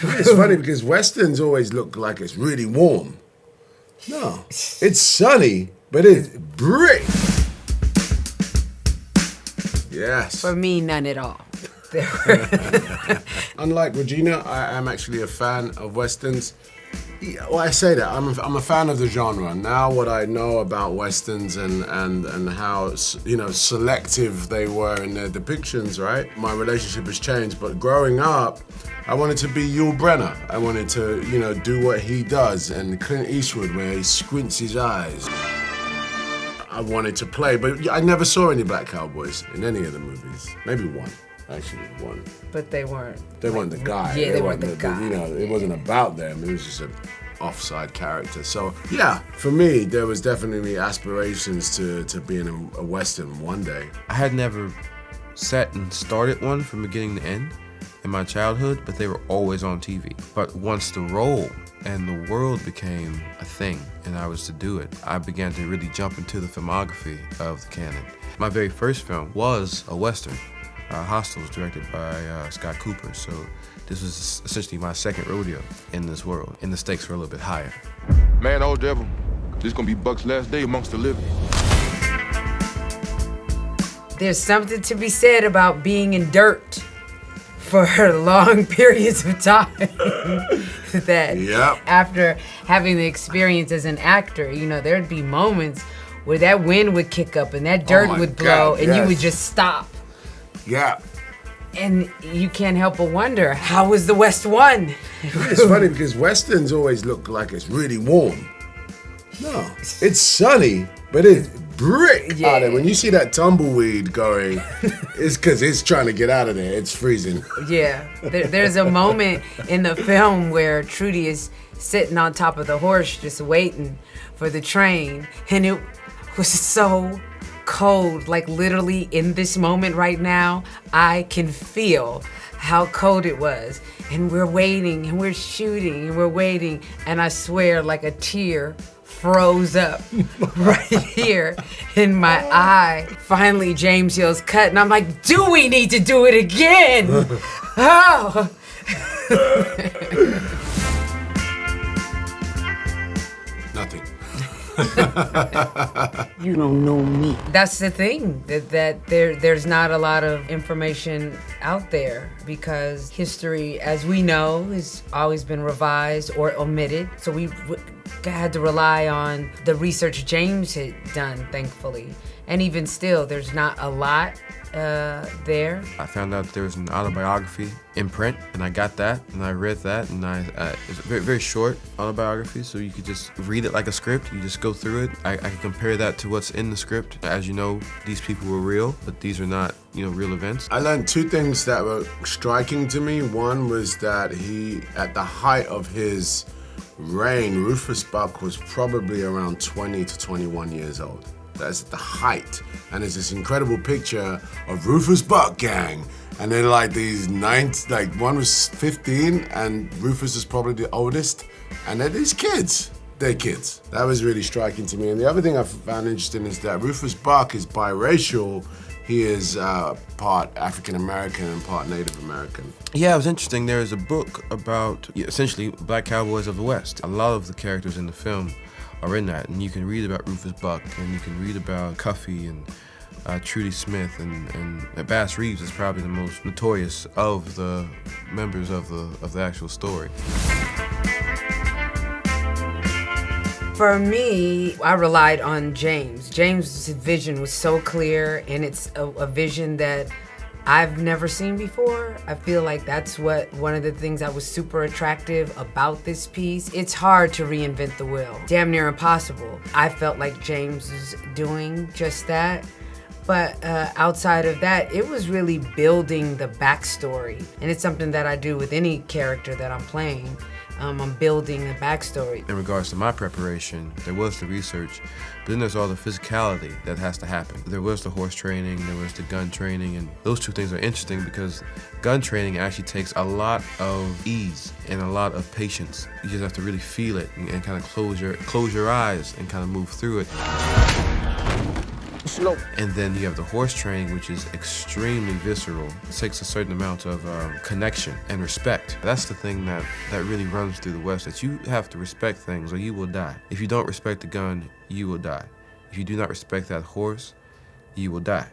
It's funny because Westerns always look like it's really warm. No, it's sunny, but it's brick. Yes. For me, none at all. Unlike Regina, I am actually a fan of Westerns. Yeah, well, I say that, I'm a fan of the genre. Now what I know about Westerns and how, you know, selective they were in their depictions, right? My relationship has changed, but growing up, I wanted to be Yul Brynner. I wanted to, you know, do what he does, and Clint Eastwood, where he squints his eyes. I wanted to play, but I never saw any black cowboys in any of the movies. Maybe one. Actually, one. But they weren't. They weren't the guy. Yeah, they weren't the guy. You know, it wasn't about them. It was just an offside character. So yeah, for me, there was definitely aspirations to be in a Western one day. I had never sat and started one from beginning to end in my childhood, but they were always on TV. But once the role and the world became a thing and I was to do it, I began to really jump into the filmography of the canon. My very first film was a Western. Hostel was directed by Scott Cooper, so this was essentially my second rodeo in this world, and the stakes were a little bit higher. Man, old devil, this gonna be Buck's last day amongst the living. There's something to be said about being in dirt for long periods of time. That Yep. After having the experience as an actor, you know, there'd be moments where that wind would kick up and that dirt would blow, God, and you yes. would just stop. Yeah. And you can't help but wonder, how was the West won? It's funny because Westerns always look like it's really warm. No, it's sunny, but it's brick out there. When you see that tumbleweed going, it's because it's trying to get out of there. It's freezing. Yeah, there's a moment in the film where Trudy is sitting on top of the horse just waiting for the train, and it was so cold. Like literally in this moment right now, I can feel how cold it was. And we're waiting and we're shooting and we're waiting, and I swear like a tear froze up right here in my eye. Finally James yells cut, and I'm like, do we need to do it again? Oh. Nothing. You don't know me. That's the thing, that there's not a lot of information out there, because history, as we know, has always been revised or omitted. So we had to rely on the research James had done, thankfully. And even still, there's not a lot there. I found out there was an autobiography in print, and I got that, and I read that, and it's a very, very short autobiography, so you could just read it like a script. You just go through it. I can compare that to what's in the script. As you know, these people were real, but these are not, you know, real events. I learned two things that were striking to me. One was that he, at the height of his reign, Rufus Buck was probably around 20 to 21 years old. That's at the height. And there's this incredible picture of Rufus Buck gang. And they're like these like one was 15 and Rufus is probably the oldest. And they're these kids. They're kids. That was really striking to me. And the other thing I found interesting is that Rufus Buck is biracial. He is part African-American and part Native American. Yeah, it was interesting. There is a book about essentially black cowboys of the West. A lot of the characters in the film are in that, and you can read about Rufus Buck, and you can read about Cuffy and Trudy Smith, and Bass Reeves is probably the most notorious of the members of the actual story. For me, I relied on James. James' vision was so clear, and it's a vision that I've never seen before. I feel like that's one of the things that was super attractive about this piece. It's hard to reinvent the wheel, damn near impossible. I felt like James was doing just that. But outside of that, it was really building the backstory. And it's something that I do with any character that I'm playing. I'm building the backstory. In regards to my preparation, there was the research, but then there's all the physicality that has to happen. There was the horse training, there was the gun training, and those two things are interesting because gun training actually takes a lot of ease and a lot of patience. You just have to really feel it and kind of close your eyes and kind of move through it. Slow. And then you have the horse training, which is extremely visceral. It takes a certain amount of connection and respect. That's the thing that really runs through the West, that you have to respect things or you will die. If you don't respect the gun, you will die. If you do not respect that horse, you will die.